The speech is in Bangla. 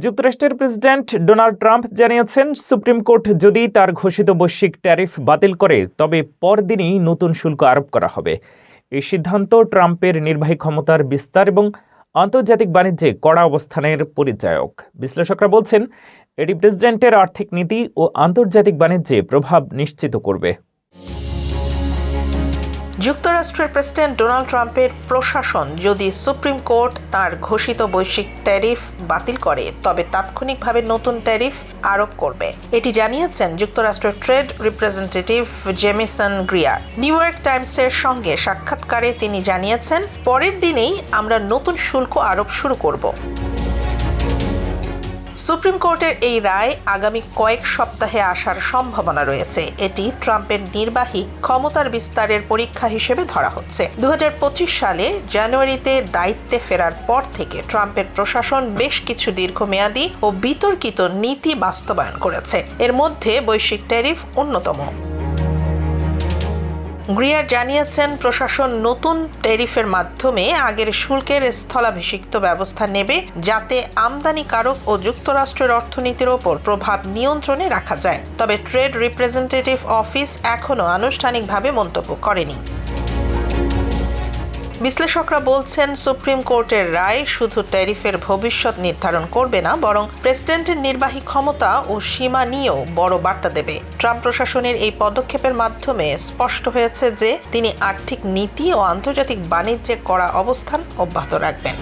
যুক্তরাষ্ট্রের প্রেসিডেন্ট ডোনাল্ড ট্রাম্প জানিয়েছেন, সুপ্রিম কোর্ট যদি তার ঘোষিত বৈশ্বিক ট্যারিফ বাতিল করে তবে পরদিনই নতুন শুল্ক আরোপ করা হবে। এই সিদ্ধান্ত ট্রাম্পের নির্বাহী ক্ষমতার বিস্তার এবং আন্তর্জাতিক বাণিজ্যে কড়া অবস্থানের পরিচায়ক। বিশ্লেষকরা বলছেন, এটি প্রেসিডেন্টের আর্থিক নীতি ও আন্তর্জাতিক বাণিজ্যে প্রভাব নিশ্চিত করবে। যুক্তরাষ্ট্রের প্রেসিডেন্ট ডোনাল্ড ট্রাম্পের প্রশাসন যদি সুপ্রিম কোর্ট তার ঘোষিত বৈশ্বিক ট্যারিফ বাতিল করে তবে তাৎক্ষণিকভাবে নতুন ট্যারিফ আরোপ করবে, এটি জানিয়েছেন যুক্তরাষ্ট্রের trade representative Jamieson Greer. New York টাইমসের সঙ্গে সাক্ষাৎকারে তিনি জানিয়েছেন, পরের দিনেই আমরা নতুন শুল্ক আরোপ শুরু করব। সুপ্রিম কোর্টের এই রায় আগামী কয়েক সপ্তাহে আসার সম্ভাবনা রয়েছে। এটি ট্রাম্পের নির্বাহী ক্ষমতার বিস্তারের পরীক্ষা হিসেবে ধরা হচ্ছে। 2025 সালে জানুয়ারিতে দায়িত্বে ফেরার পর থেকে ট্রাম্পের প্রশাসন বেশ কিছু দীর্ঘমেয়াদী ও বিতর্কিত নীতি বাস্তবায়ন করেছে। এর মধ্যে বৈশ্বিক ট্যারিফ অন্যতম। গ্রিয়ার জানিয়েছেন, প্রশাসন নতুন ট্যারিফের মাধ্যমে আগের শুল্কের স্থলাভিষিক্ত ব্যবস্থা নেবে, যাতে আমদানিকারক ও যুক্তরাষ্ট্রের অর্থনীতির ওপর প্রভাব নিয়ন্ত্রণে রাখা যায়। তবে ট্রেড রিপ্রেজেন্টেটিভ অফিস এখনও আনুষ্ঠানিকভাবে মন্তব্য করেনি। বিশ্লেষকরা বলছেন, সুপ্রিম কোর্টের রায় শুধু ট্যারিফের ভবিষ্যৎ নির্ধারণ করবে না, বরং প্রেসিডেন্টের নির্বাহী ক্ষমতা ও সীমা নিয়েও বড় বার্তা দেবে। ট্রাম্প প্রশাসনের এই পদক্ষেপের মাধ্যমে স্পষ্ট হয়েছে যে তিনি আর্থিক নীতি ও আন্তর্জাতিক বাণিজ্যে কড়া অবস্থান অব্যাহত রাখবেন।